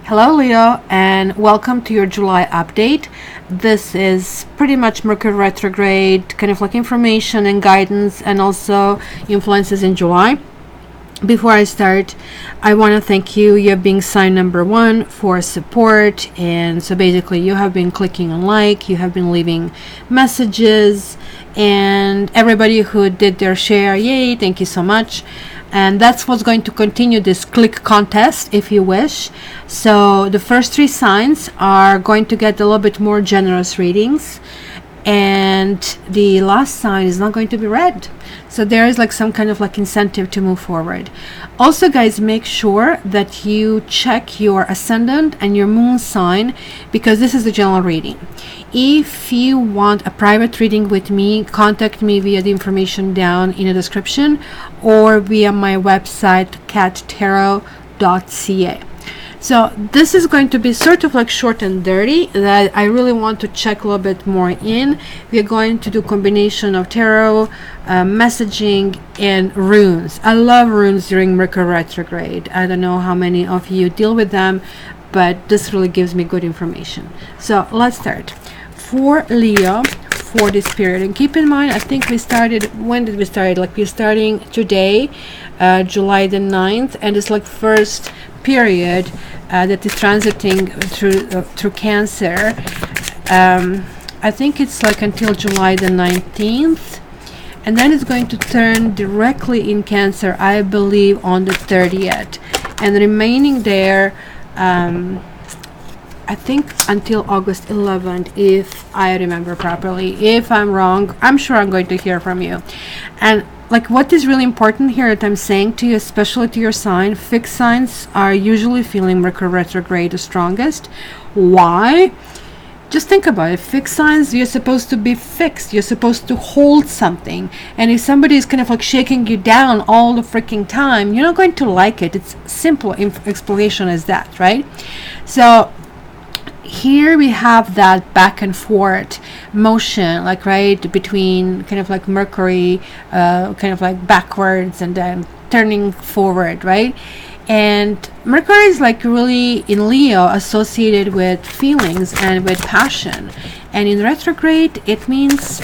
Hello Leo, and welcome to your July update. This is pretty much Mercury retrograde, kind of like information and guidance and also influences in July. Before I start, I want to thank you. You have been sign number 1 for support, and so basically you have been clicking on like, you have been leaving messages, and everybody who did their share, yay, thank you so much. And that's what's going to continue this click contest if you wish. So the first 3 signs are going to get a little bit more generous readings, and the last sign is not going to be read. So there is like some kind of like incentive to move forward. Also guys, make sure that you check your ascendant and your moon sign, because this is the general reading. If you want a private reading with me, contact me via the information down in the description or via my website cattarot.ca. So this is going to be sort of like short and dirty, that I really want to check a little bit more in. We are going to do combination of tarot, messaging, and runes. I love runes during Mercury retrograde. I don't know how many of you deal with them, but this really gives me good information. So let's start. For Leo, for this period, and keep in mind, I think we started, when did we start? Like we're starting today, July the 9th, and it's like first period that is transiting through Cancer. I think it's like until July the 19th, and then it's going to turn directly in Cancer, I believe, on the 30th, and remaining there I think until August 11th, if I remember properly. If I'm wrong, I'm sure I'm going to hear from you. And like what is really important here that I'm saying to you, especially to your sign, fixed signs are usually feeling Mercury retrograde the strongest. Why? Just think about it. Fixed signs, you're supposed to be fixed. You're supposed to hold something. And if somebody is kind of like shaking you down all the freaking time, you're not going to like it. It's simple explanation as that, right? So here we have that back and forth motion, like right between kind of like Mercury kind of like backwards and then turning forward, right? And Mercury is like really in Leo associated with feelings and with passion, and in retrograde it means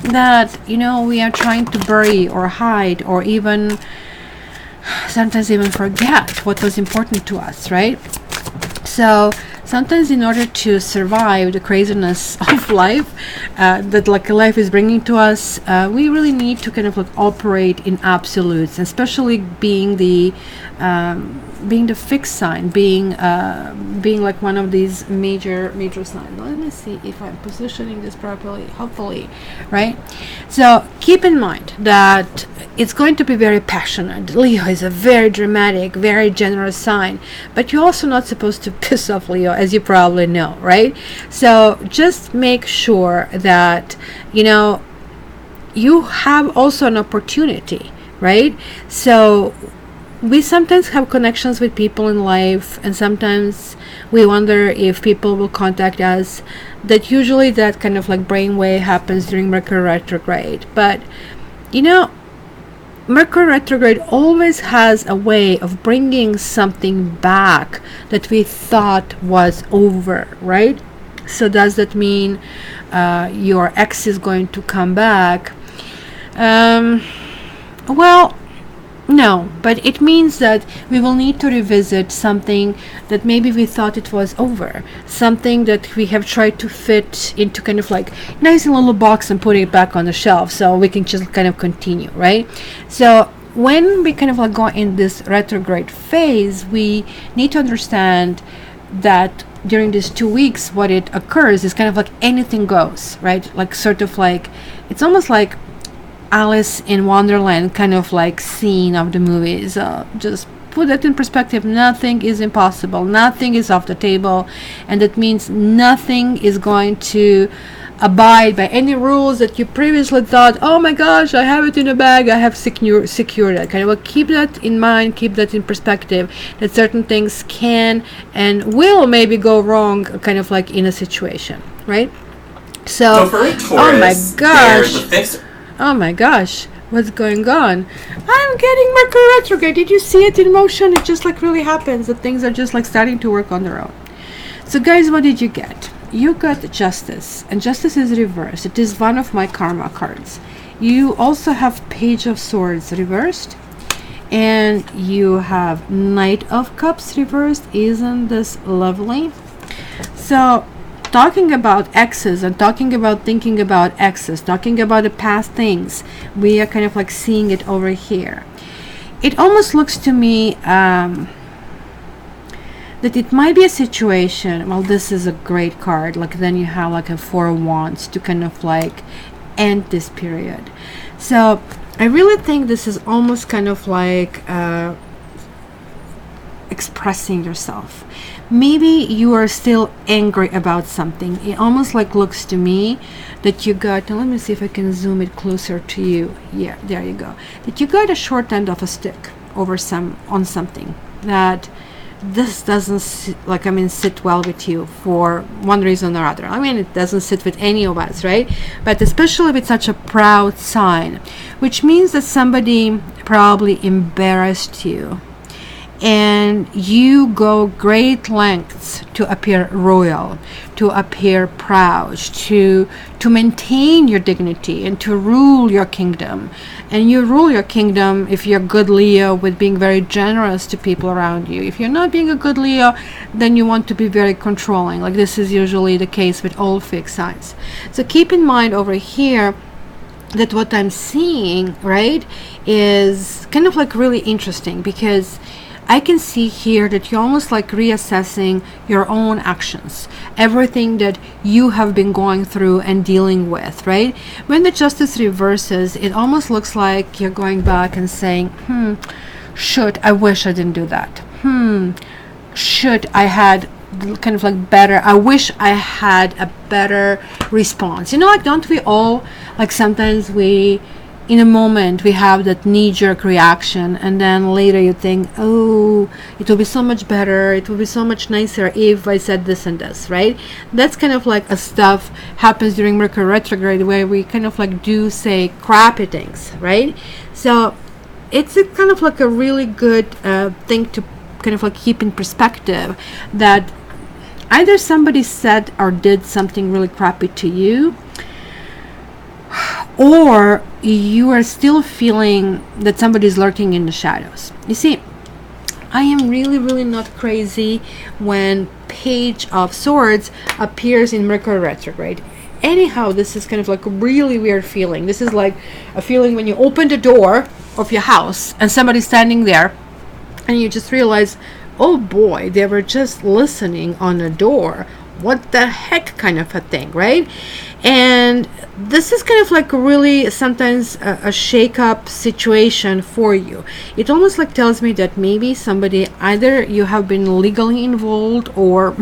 that, you know, we are trying to bury or hide or even sometimes even forget what was important to us, right? So sometimes in order to survive the craziness of life that like life is bringing to us, we really need to kind of like operate in absolutes, especially being the fixed sign, being like one of these major signs. Let me see if I'm positioning this properly, hopefully, right? So keep in mind that it's going to be very passionate. Leo is a very dramatic, very generous sign, but you're also not supposed to piss off Leo, as you probably know, right? So just make sure that, you know, you have also an opportunity, right? So we sometimes have connections with people in life, and sometimes we wonder if people will contact us. That usually that kind of like brainwave happens during Mercury retrograde. But you know, Mercury retrograde always has a way of bringing something back that we thought was over, right? So does that mean your ex is going to come back? Well, no, but it means that we will need to revisit something that maybe we thought it was over, something that we have tried to fit into kind of like nice little box and put it back on the shelf so we can just kind of continue, right? So when we kind of like go in this retrograde phase, we need to understand that during these 2 weeks what it occurs is kind of like anything goes, right? Like sort of like, it's almost like Alice in Wonderland kind of like scene of the movies. Just put that in perspective. Nothing is impossible, nothing is off the table, and that means nothing is going to abide by any rules that you previously thought, oh my gosh, I have it in a bag, I have secured it. Kind of keep that in mind, keep that in perspective, that certain things can and will maybe go wrong kind of like in a situation, right? So for a Taurus, oh my gosh, there's a fixed oh my gosh, What's going on? I'm getting Mercury retrograde. Did you see it in motion? It just like really happens that things are just like starting to work on their own. So guys, what did you get? You got Justice, and Justice is reversed. It is one of my karma cards. You also have Page of Swords reversed, and you have Knight of Cups reversed. Isn't this lovely? So talking about exes and talking about thinking about exes, talking about the past things, we are kind of like seeing it over here. It almost looks to me that it might be a situation. Well, this is a great card. Like then you have like a Four of Wands to kind of like end this period. So I really think this is almost kind of like expressing yourself. Maybe you are still angry about something. It almost like looks to me that you got, let me see if I can zoom it closer to you. Yeah, there you go. That you got a short end of a stick over on something that this doesn't sit well with you for one reason or other. I mean, it doesn't sit with any of us, right? But especially with such a proud sign, which means that somebody probably embarrassed you, and you go great lengths to appear royal, to appear proud, to maintain your dignity and to rule your kingdom. And you rule your kingdom, if you're a good Leo, with being very generous to people around you. If you're not being a good Leo, then you want to be very controlling. Like this is usually the case with all fixed signs. So keep in mind over here that what I'm seeing, right, is kind of like really interesting, because I can see here that you're almost like reassessing your own actions, everything that you have been going through and dealing with, right? When the Justice reverses, it almost looks like you're going back and saying, I wish I didn't do that. Should I had kind of like better, I wish I had a better response. You know, like don't we all, like sometimes we, in a moment we have that knee-jerk reaction, and then later you think, oh, it will be so much better, it will be so much nicer if I said this and this, right? That's kind of like a stuff happens during Mercury retrograde, where we kind of like do say crappy things, right? So it's a kind of like a really good thing to kind of like keep in perspective, that either somebody said or did something really crappy to you, or you are still feeling that somebody is lurking in the shadows. You see, I am really not crazy when Page of Swords appears in Mercury retrograde. Anyhow, this is kind of like a really weird feeling. This is like a feeling when you open the door of your house and somebody's standing there, and you just realize, oh boy, they were just listening on the door. What the heck kind of a thing, right? And this is kind of like really sometimes a shake-up situation for you. It almost like tells me that maybe somebody, either you have been legally involved, or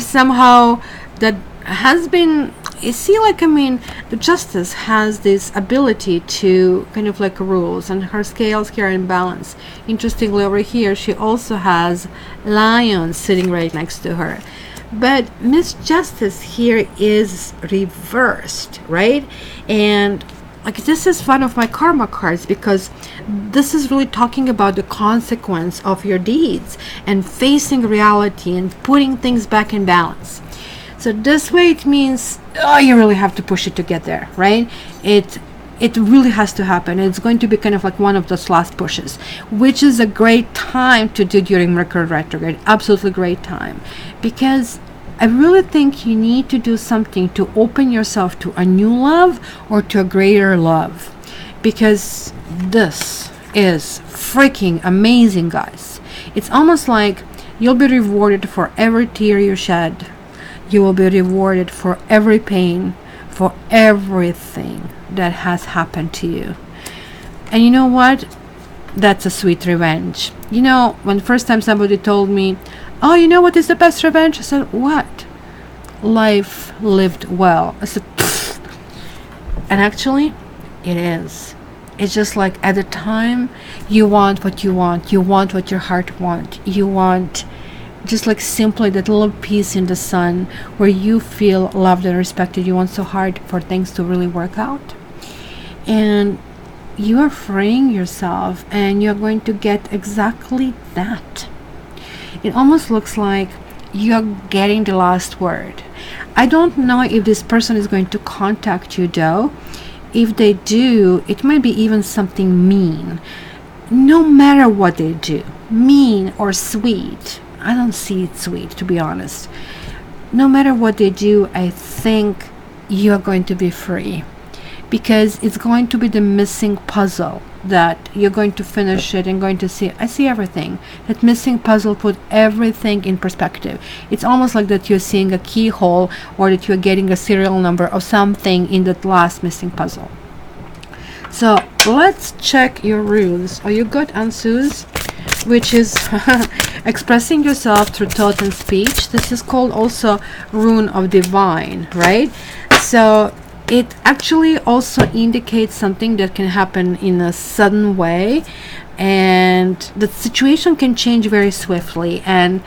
somehow that has been, you see, like, I mean, the Justice has this ability to kind of like rules, and her scales here are in balance. Interestingly, over here she also has lions sitting right next to her. But Miss Justice here is reversed, right? And like this is one of my karma cards, because this is really talking about the consequence of your deeds and facing reality and putting things back in balance. So this way it means, oh, you really have to push it to get there, right? It really has to happen. It's going to be kind of like one of those last pushes, which is a great time to do during Mercury retrograde. Absolutely great time, because I really think you need to do something to open yourself to a new love or to a greater love, because this is freaking amazing, guys. It's almost like you'll be rewarded for every tear you shed. You will be rewarded for every pain, for everything that has happened to you. And you know what? That's a sweet revenge. You know, when the first time somebody told me, oh, you know what is the best revenge? I said, what? Life lived well. I said, pfft. And actually, it is. It's just like at the time, you want what you want. You want what your heart wants. You want just like simply that little piece in the sun where you feel loved and respected. You want so hard for things to really work out. And you are freeing yourself, and you're going to get exactly that. It almost looks like you're getting the last word. I don't know if this person is going to contact you though. If they do, it might be even something mean. No matter what they do, mean or sweet, I don't see it sweet, to be honest. No matter what they do, I think you're going to be free, because it's going to be the missing puzzle that you're going to finish it and going to see. I see everything. That missing puzzle put everything in perspective. It's almost like that you're seeing a keyhole, or that you're getting a serial number of something in that last missing puzzle. So let's check your runes. Are you good, Ansus? Which is expressing yourself through thought and speech. This is called also rune of divine, right? So it actually also indicates something that can happen in a sudden way, and the situation can change very swiftly. And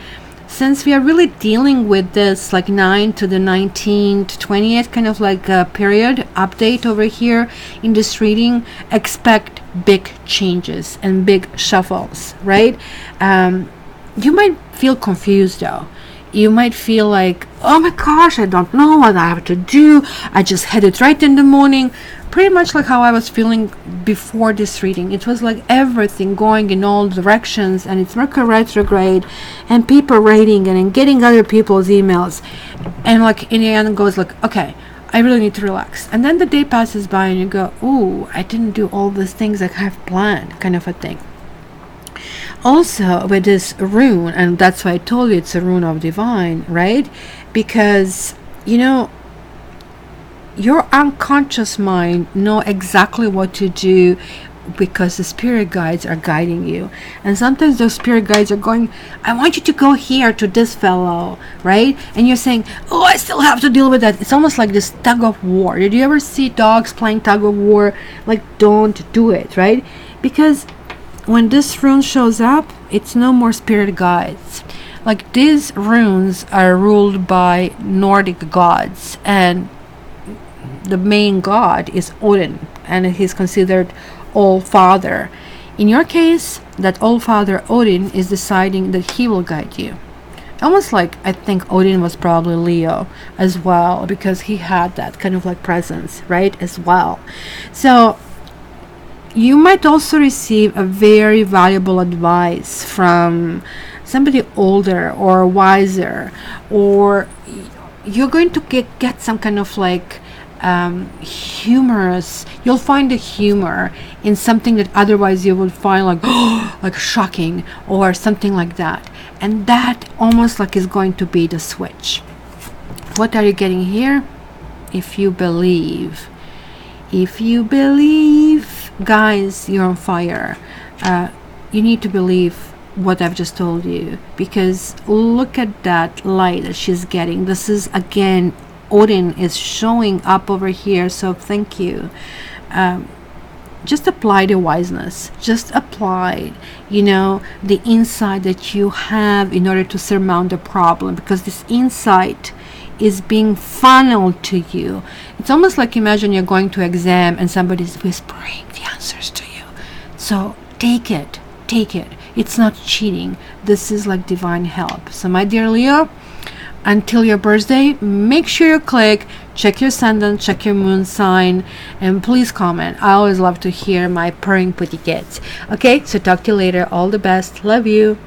since we are really dealing with this like 9 to the 19th, 20th kind of like a period update over here in this reading, expect big changes and big shuffles, right? You might feel confused though. You might feel like, oh my gosh, I don't know what I have to do. I just had it right in the morning. Pretty much like how I was feeling before this reading. It was like everything going in all directions, and it's Mercury retrograde, and people writing and getting other people's emails. And like in the end it goes like, okay, I really need to relax. And then the day passes by and you go, ooh, I didn't do all these things I have planned, kind of a thing. Also with this rune, and that's why I told you it's a rune of divine, right? Because, you know, your unconscious mind know exactly what to do, because the spirit guides are guiding you. And sometimes those spirit guides are going, I want you to go here to this fellow, right? And you're saying, oh, I still have to deal with that. It's almost like this tug of war. Did you ever see dogs playing tug of war? Like, don't do it, right? Because when this rune shows up, it's no more spirit guides. Like, these runes are ruled by Nordic gods, and the main god is Odin, and he's considered All Father. In your case, that All Father Odin is deciding that he will guide you. Almost like, I think Odin was probably Leo as well, because he had that kind of like presence, right, as well. So you might also receive a very valuable advice from somebody older or wiser, or you're going to get some kind of like humorous, you'll find the humor in something that otherwise you would find like, oh, like shocking or something like that. And that almost like is going to be the switch. What are you getting here? If you believe, guys, you're on fire. You need to believe what I've just told you, because look at that light that she's getting. This is again, Odin is showing up over here. So thank you. Just apply the wiseness, just apply, you know, the insight that you have in order to surmount the problem, because this insight is being funneled to you. It's almost like, imagine you're going to exam and somebody's whispering the answers to you. So take it. It's not cheating. This is like divine help. So my dear Leo, until your birthday, make sure you click, check your ascendant, check your moon sign, and please comment. I always love to hear my purring putty kids. Okay, so talk to you later. All the best. Love you.